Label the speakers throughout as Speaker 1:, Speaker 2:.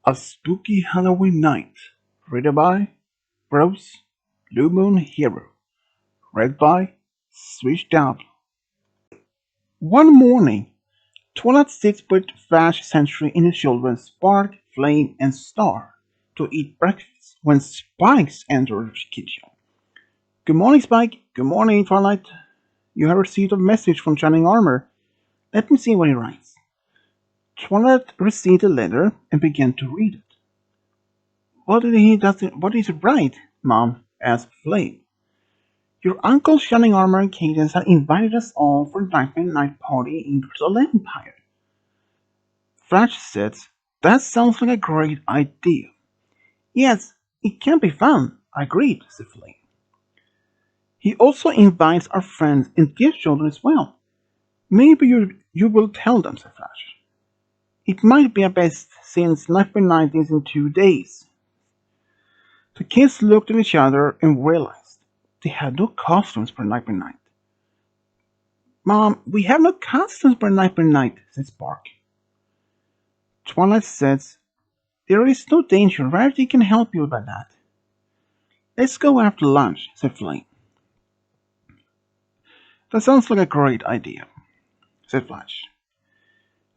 Speaker 1: A Spooky Halloween Night. Read by Rose Blue Moon Hero. Read by Switched Up. One morning, Twilight sits with Flash Sentry and his children Spark, Flame, and Star to eat breakfast when Spikes enters the kitchen. Good morning, Spike. Good morning, Twilight. You have received a message from Shining Armor. Let me see what he writes. Twilight received the letter and began to read it. What is it write, Mom? Asked Flame. Your Uncle Shining Armor and Cadence have invited us all for a Nightmare Night party in Crystal Empire. Flash said, That sounds like a great idea. Yes, it can be fun, agreed, said Flame. He also invites our friends and dear children as well. Maybe you will tell them, said Flash. It might be a best since Nightmare Night is in 2 days. The kids looked at each other and realized they had no costumes for Nightmare Night. Mom, we have no costumes for Nightmare Night, said Spark. Twilight says, There is no danger. Rarity can help you with that. Let's go after lunch, said Flame. That sounds like a great idea, said Flash.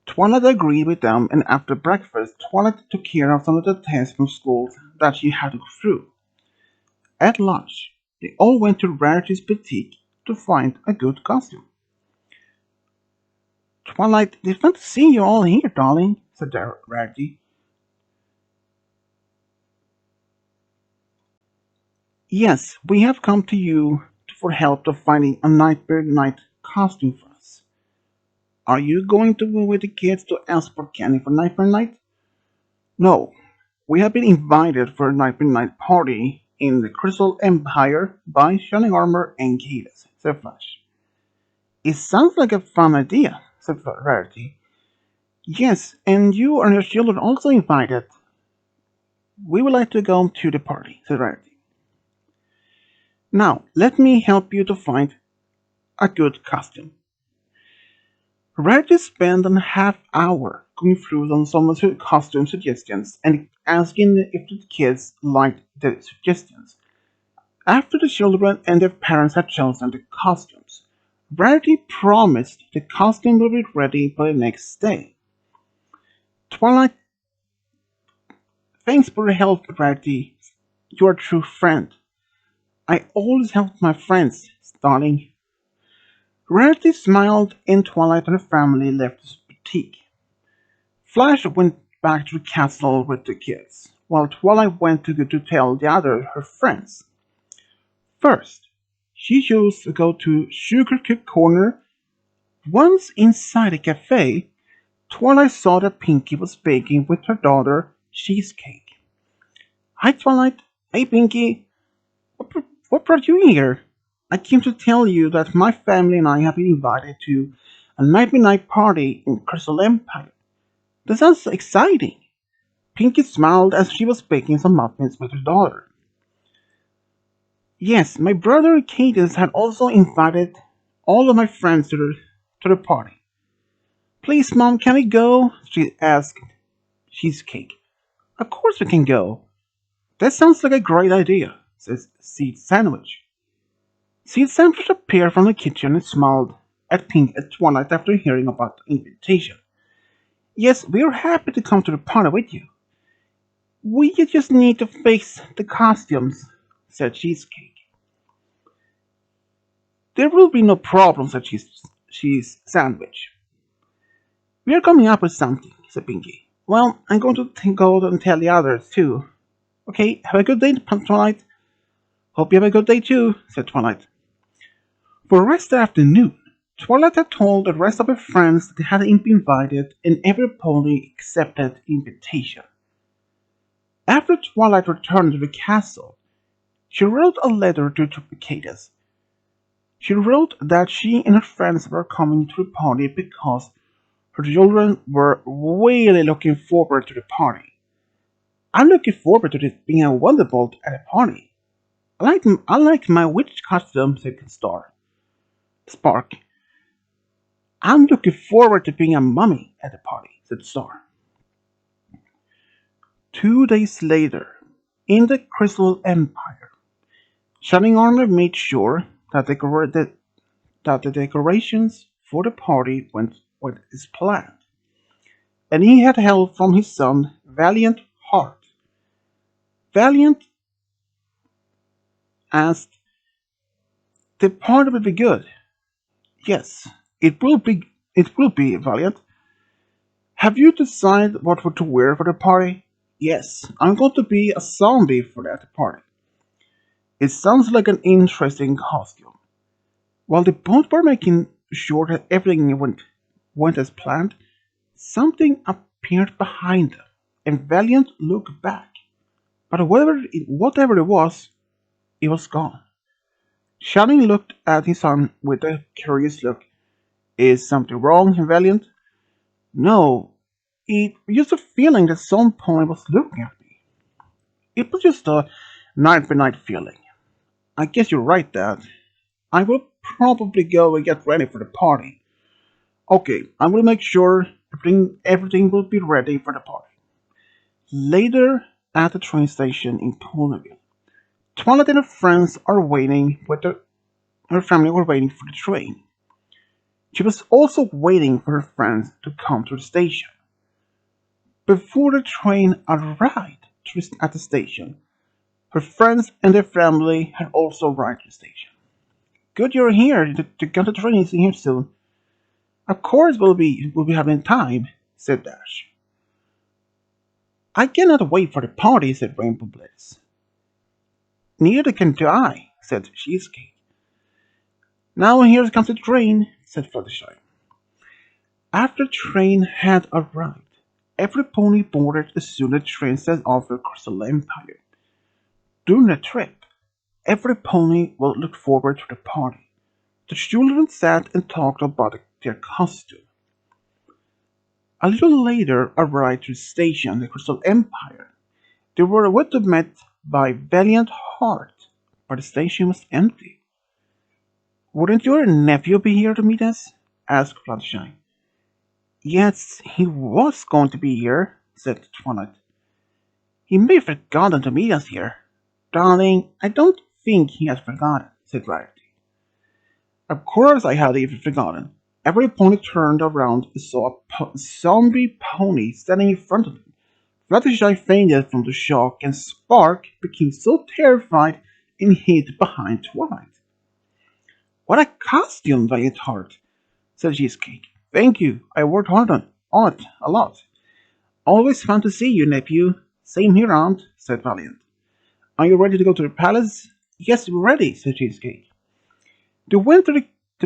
Speaker 1: Twilight agreed with them, and after breakfast, Twilight took care of some of the tests from school that she had to go through. At lunch, they all went to Rarity's boutique to find a good costume. Twilight, it's fun to see you all here, darling, said Rarity. Yes, we have come to you for help to finding a Nightmare Night costume for us. Are you going to go with the kids to ask for candy for Nightmare Night? No, we have been invited for a Nightmare Night party in the Crystal Empire by Shining Armor and Cadence, said Flash. It sounds like a fun idea, said Rarity. Yes, and you and your children also invited. We would like to go to the party, said Rarity. Now, let me help you to find a good costume. Rarity spent a half hour going through some of the costume suggestions and asking if the kids liked the suggestions. After the children and their parents had chosen the costumes, Rarity promised the costume would be ready by the next day. Twilight, thanks for the help, Rarity. You're a true friend. I always help my friends, darling. Rarity smiled, and Twilight and her family left the boutique. Flash went back to the castle with the kids, while Twilight went to tell the other her friends. First, she chose to go to Sugar Cube Corner. Once inside a cafe, Twilight saw that Pinkie was baking with her daughter cheesecake. Hi, Twilight. Hey, Pinkie. What brought you here? I came to tell you that my family and I have been invited to a Nightmare Night party in Crystal Empire. That sounds exciting. Pinkie smiled as she was baking some muffins with her daughter. Yes, my brother Cadence had also invited all of my friends to the party. Please, Mom, can we go? She asked Cheesecake. Of course we can go. That sounds like a great idea, says Seed Sandwich. Seed Sandwich appeared from the kitchen and smiled at Twilight after hearing about the invitation. Yes, we're happy to come to the party with you. We just need to fix the costumes, said Cheesecake. There will be no problem, said Cheese Sandwich. We are coming up with something, said Pinkie. Well, I'm going to go and tell the others too. Okay, have a good day, Twilight. Hope you have a good day too, said Twilight. For the rest of the afternoon, Twilight had told the rest of her friends that they had been invited, and everybody accepted the invitation. After Twilight returned to the castle, she wrote a letter to Cadence. She wrote that she and her friends were coming to the party because her children were really looking forward to the party. I'm looking forward to this being a wonderful at a party. I like my witch costume, said Spark. I'm looking forward to being a mummy at the party, said Star. 2 days later, in the Crystal Empire, Shining Armor made sure that the decorations for the party went as planned, and he had help from his son, Valiant Heart. Valiant asked, "The party will be good." "Yes, it will be. It will be, Valiant." "Have you decided what to wear for the party?" "Yes, I'm going to be a zombie for that party." "It sounds like an interesting costume." While they both were making sure that everything went as planned, something appeared behind them, and Valiant looked back. But whatever it was gone. Shining looked at his son with a curious look. "Is something wrong, Valiant?" "No, it was just a feeling that some point was looking at me. It was just a night by night feeling." "I guess you're right, Dad. I will probably go and get ready for the party." "Okay, I will make sure everything will be ready for the party." Later, at the train station in Ponyville, Twilight and her friends are waiting with her family were waiting for the train. She was also waiting for her friends to come to the station. Before the train arrived at the station, her friends and their family had also arrived at the station. "Good you're here. To get the train is here soon." "Of course we'll be having time," said Dash. "I cannot wait for the party," said Rainbow Bliss. "Neither can I," said Cheesecake. "Now here comes the train," said Fluttershy. After the train had arrived, every pony boarded as soon as the train set off for Crystal Empire. During the trip, every pony will look forward to the party. The children sat and talked about their costume. A little later arrived to the station, the Crystal Empire. They were met by Valiant Heart, but the station was empty. "Wouldn't your nephew be here to meet us?" asked Fluttershy. "Yes, he was going to be here," said Twilight. "He may have forgotten to meet us here." "Darling, I don't think he has forgotten," said Rarity. "Of course I had even forgotten." Every pony turned around and saw a zombie pony standing in front of them. Fluttershy fainted from the shock, and Spark became so terrified and hid behind Twilight. "What a costume, Valiant Heart," said Cheesecake. "Thank you. I worked hard on it a lot." "Always fun to see you, nephew." "Same here, Aunt," said Valiant. "Are you ready to go to the palace?" "Yes, we're ready," said Cheesecake. They went to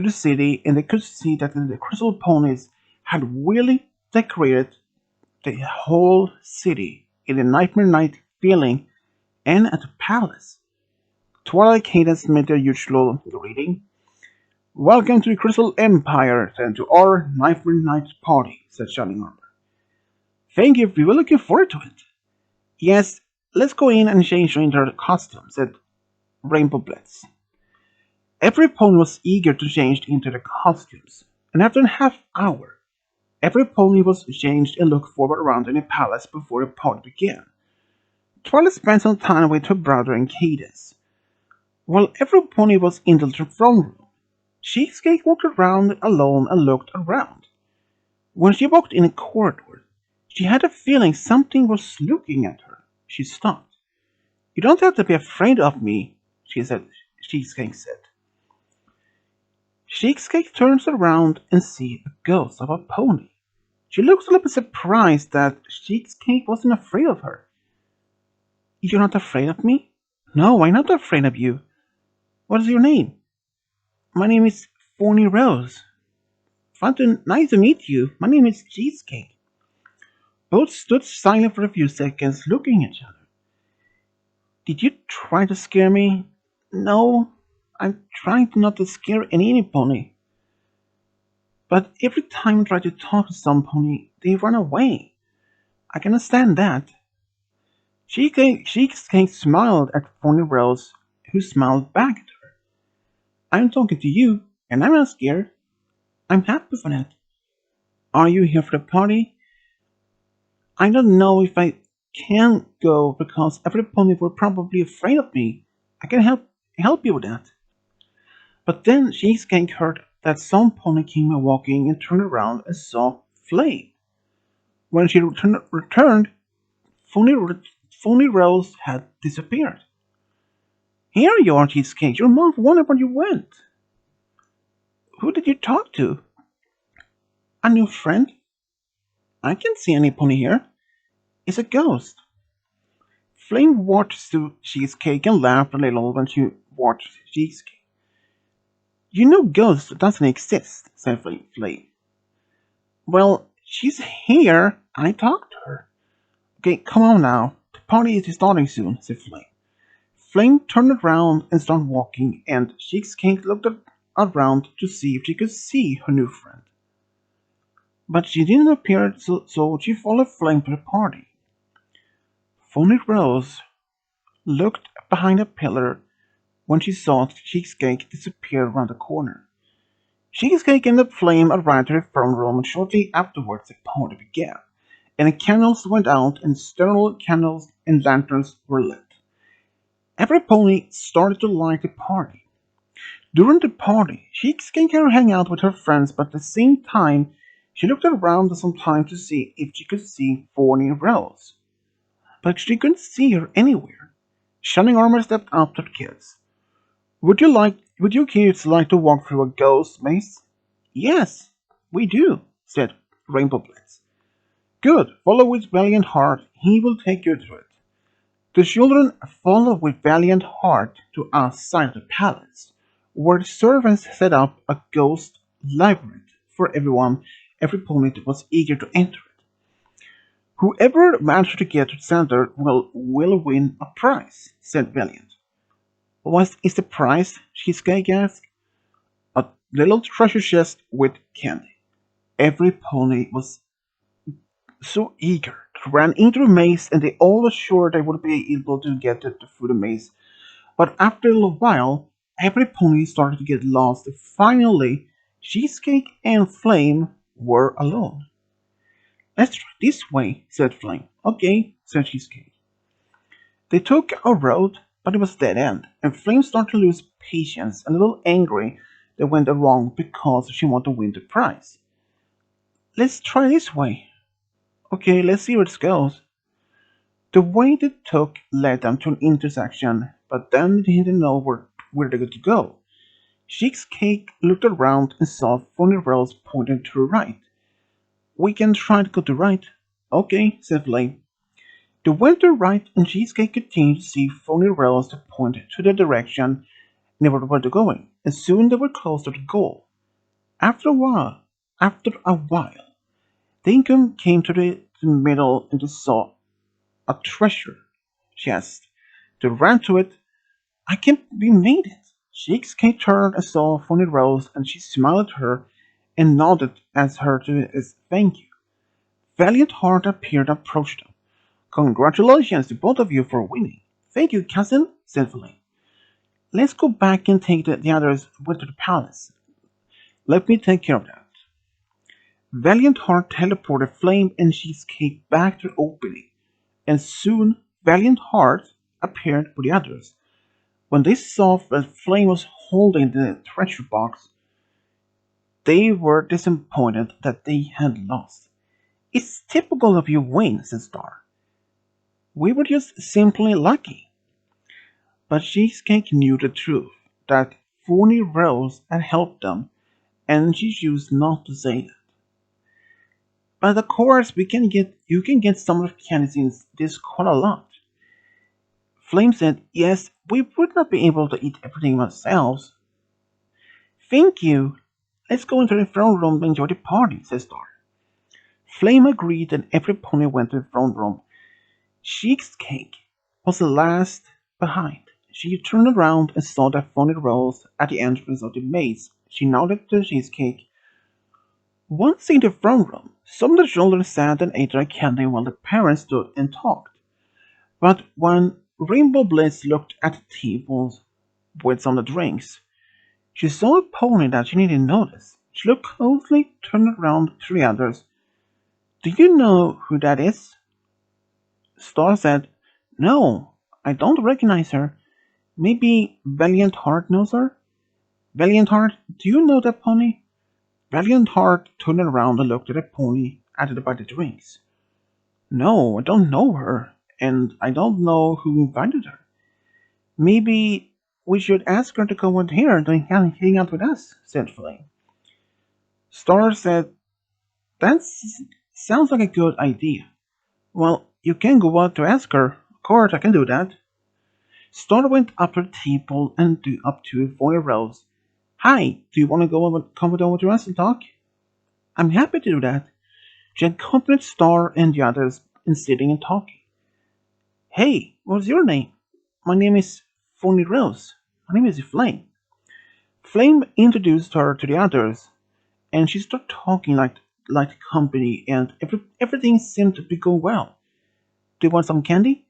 Speaker 1: the city, and they could see that the crystal ponies had really decorated the whole city in a Nightmare Night feeling and at the palace. Twilight Cadence made their usual greeting. "Welcome to the Crystal Empire and to our Nightmare Night party," said Shining Armor. "Thank you, we were looking forward to it." "Yes, let's go in and change into our costume," said Rainbow Blitz. Every pony was eager to change into their costumes, and after a half hour, every pony was changed and looked forward around in the palace before the party began. Twilight spent some time with her brother and Cadence. While every pony was in the throne room, Cheesecake walked around alone and looked around. When she walked in a corridor, she had a feeling something was looking at her. She stopped. "You don't have to be afraid of me," Cheesecake said. Cheesecake turns around and sees a ghost of a pony. She looks a little bit surprised that Cheesecake wasn't afraid of her. "You're not afraid of me?" "No, I'm not afraid of you. What is your name?" "My name is Thorny Rose." Nice to meet you. My name is Cheesecake." Both stood silent for a few seconds, looking at each other. "Did you try to scare me?" "No, I'm trying not to scare any pony. But every time I try to talk to some pony, they run away. I can understand that." Cheesecake smiled at Thorny Rose, who smiled back at her. "I'm talking to you, and I'm not scared. I'm happy for that." "Are you here for the party?" "I don't know if I can't go because every pony were probably afraid of me. I can help you with that. But then Cheesecake heard that some pony came walking and turned around and saw Flame. When she returned, Phony, Phony Rose had disappeared. Here you are, Cheesecake. Your mom wondered where you went. Who did you talk to? A new friend? I can't see any pony here. It's a ghost. Flame watched Cheesecake and laughed a little when she watched Cheesecake. You know ghosts doesn't exist, said Flame. Well, she's here. I talked to her. Okay, come on now. The party is starting soon, said Flame. Flame turned around and started walking, and Cheesecake looked around to see if she could see her new friend. But she didn't appear, so she followed Flame to the party. Phony Rose looked behind a pillar when she saw Cheesecake disappear around the corner. Cheesecake and the Flame arrived to the throne room, and shortly afterwards the party began, and the candles went out, and external candles and lanterns were lit. Every pony started to light the party. During the party, Cheesecake hang out with her friends, but at the same time, she looked around sometimes to see if she could see Phony Rose. But she couldn't see her anywhere. Shining Armor stepped up to the kids. Would you kids like to walk through a ghost maze? Yes, we do, said Rainbow Blitz. Good, follow with Valiant Heart, he will take you through it. The children followed with Valiant Heart to outside the palace, where the servants set up a ghost labyrinth for everyone. Every pony was eager to enter it. Whoever managed to get to the center will win a prize, said Valiant. What is the prize? Cheesecake asked. A little treasure chest with candy. Every pony was so eager to run into the maze, and they all assured they would be able to get through the maze. But after a while, every pony started to get lost, and finally, Cheesecake and Flame were alone. Let's try this way, said Flame. Okay, said Cheesecake. They took a road, but it was dead end, and Flame started to lose patience, a little angry they went wrong because she wanted to win the prize. Let's try this way. Okay, let's see where it goes. The way they took led them to an intersection, but then they didn't know where they were to go. Cheesecake looked around and saw Phony Rose pointing to the right. We can try to go to the right. Okay, said Flame. They went to the right, and Cheesecake continued to see Phony Rose point to the direction they were going, and soon they were close to the goal. After a while, they came to the middle and they saw a treasure chest. They ran to it. I can't be made it. Cheesecake turned and saw Phony Rose, and she smiled at her and nodded as her as thank you. Valiant Heart appeared and approached them. Congratulations to both of you for winning. Thank you, cousin, said Flame. Let's go back and take the others to the palace. Let me take care of that. Valiant Heart teleported Flame and Cheesecake back to the opening, and soon Valiant Heart appeared with the others. When they saw that Flame was holding the treasure box, they were disappointed that they had lost. It's typical of you, Wayne, said Star. We were just simply lucky. But Cheesecake knew the truth, that Phony Rose had helped them, and she chose not to say that. But of course, you can get some of the candies in this quite a lot. Flame said, yes, we would not be able to eat everything ourselves. Thank you. Let's go into the throne room and enjoy the party, said Star. Flame agreed, and every pony went to the throne room. Cheesecake was the last behind. She turned around and saw that Phony Rose at the entrance of the maze. She nodded to Cheesecake. Once in the throne room, some of the children sat and ate their candy while the parents stood and talked. But when Rainbow Blitz looked at the tables with some of the drinks, she saw a pony that she didn't notice. She looked closely, turned around to the others. Do you know who that is? Star said, "No, I don't recognize her. Maybe Valiant Heart knows her? Valiant Heart, do you know that pony?" Valiant Heart turned around and looked at the pony added by the drinks. "No, I don't know her, and I don't know who invited her. Maybe we should ask her to come out here and hang out with us," said Flame. Star said, "That sounds like a good idea." "Well, you can go out to ask her. Of course, I can do that." Star went up to the table and up to Bonnie Rose. "Hi, do you want to come over to us and talk?" "I'm happy to do that." She accompanied Star and the others in sitting and talking. "Hey, what's your name?" "My name is Bonnie Rose." "My name is Flame." Flame introduced her to the others, and she started talking like company, and everything seemed to be going well. "Do you want some candy?"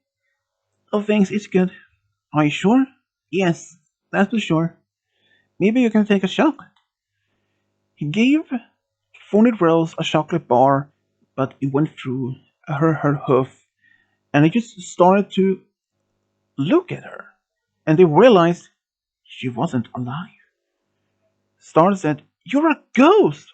Speaker 1: "Oh, thanks, it's good." "Are you sure?" "Yes, that's for sure." "Maybe you can take a chocolate." He gave Phony Rose a chocolate bar, but it went through her hoof, and they just started to look at her, and they realized she wasn't alive. Star said, "You're a ghost!"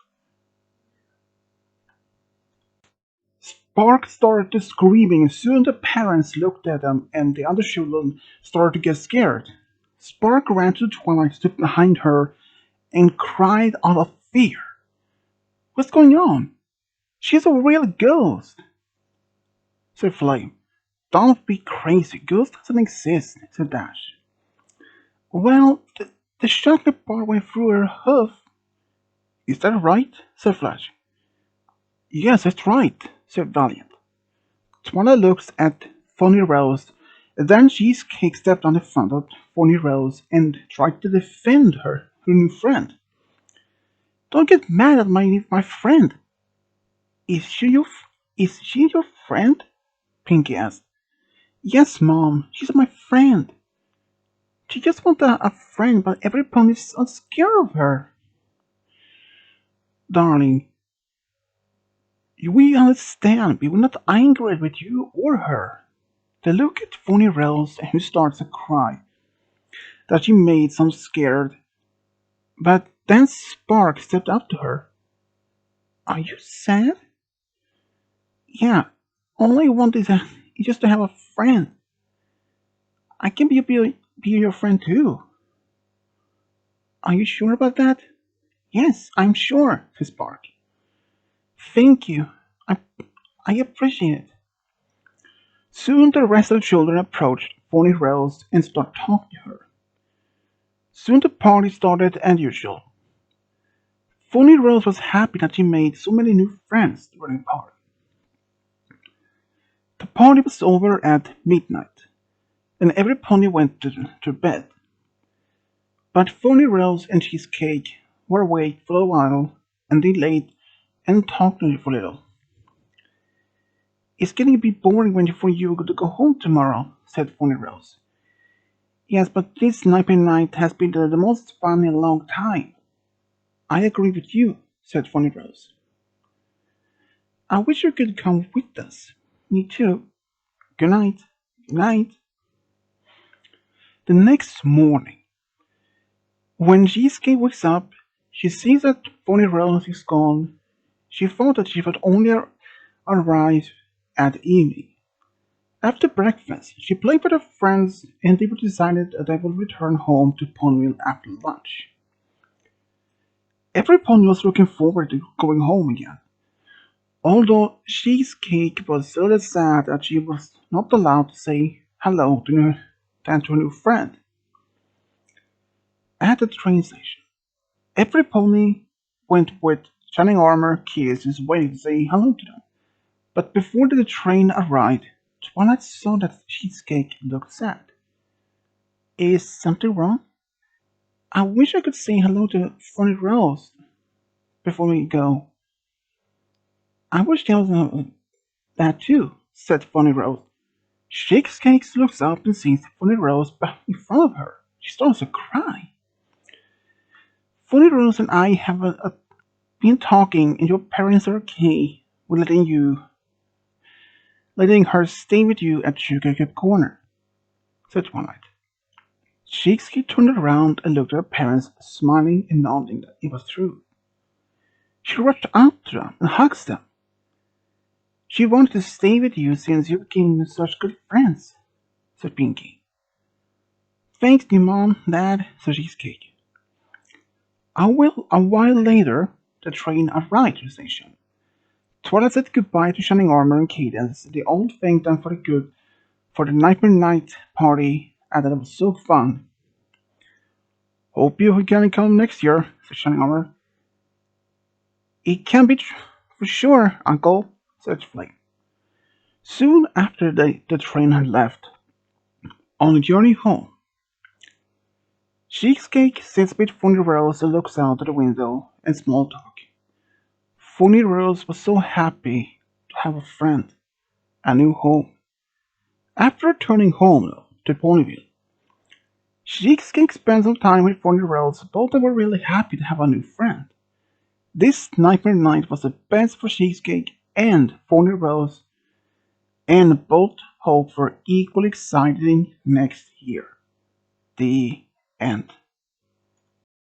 Speaker 1: Spark started to screaming, and soon the parents looked at them, and the other children started to get scared. Spark ran to Twilight, stood behind her, and cried out of fear. "What's going on? She's a real ghost!" said Flame. "Don't be crazy. Ghost doesn't exist," said Dash. "Well, the chocolate bar went through her hoof." "Is that right?" said Flash. "Yes, that's right," said Valiant. Twilight looked at Phony Rose, then Cheesecake stepped on the front of Phony Rose and tried to defend her new friend. "Don't get mad at my friend." Is she your friend?" Pinky asked. "Yes, Mom, she's my friend." "She just wants a friend, but every pony's so scared of her." "Darling, we understand. We were not angry with you or her." They look at Phony Rose, who starts to cry that she made some scared. But then Spark stepped up to her. "Are you sad?" "Yeah, all I want is just to have a friend. I can be your friend too." "Are you sure about that?" "Yes, I'm sure," said Spark. "Thank you. I, I appreciate it." Soon the rest of the children approached Phony Rose and started talking to her. Soon the party started as usual. Phony Rose was happy that she made so many new friends during the party. The party was over at midnight, and every pony went to bed. But Phony Rose and Cheesecake were awake for a while, and they laid and talked for a little. "It's getting a bit boring for you to go home tomorrow," said Phony Rose. "Yes, but this night has been the most fun in a long time." "I agree with you," said Phony Rose. "I wish you could come with us." "Me too." "Good night." "Good night." The next morning, when Cheesecake wakes up, she sees that Phony Rose is gone. She thought that she would only arrive at evening. After breakfast, she played with her friends, and they decided that they would return home to Ponyville after lunch. Every pony was looking forward to going home again, although Cheesecake was a little sad that she was not allowed to say hello to her new friend. At the train station, every pony went with shining armor, keys, waiting to say hello to them. But before the train arrived, Twilight saw that Cheesecake looked sad. "Is something wrong?" "I wish I could say hello to Phony Rose before we go." "I wish there was that too," said Phony Rose. Cheesecake looks up and sees Phony Rose back in front of her. She starts to cry. "Phony Rose and I have been talking, and your parents are okay with letting you letting her stay with you at Sugarcube Corner, said Twilight. Cheeksky turned around and looked at her parents, smiling and nodding that it was true. She rushed up to them and hugged them. She wanted to stay with you since you became such good friends, said Pinkie. Thanks, dear Mom, Dad, said Cheesecake. A while later, the train arrived to the station. Twilight said goodbye to Shining Armor and Cadence. They all thanked them for the good for the Nightmare Night party and that it was so fun. Hope you can come next year, said Shining Armor. It can be for sure, Uncle, said Flame. Soon after the train had left, on the journey home, Cheesecake sits with Funny Rose and looks out of the window and small talk. Funny Rose was so happy to have a friend, a new home. After returning home to Ponyville, Cheesecake spent some time with Funny Rose. Both were really happy to have a new friend. This Nightmare Night was the best for Cheesecake and Funny Rose, and both hope for equally exciting next year. The end.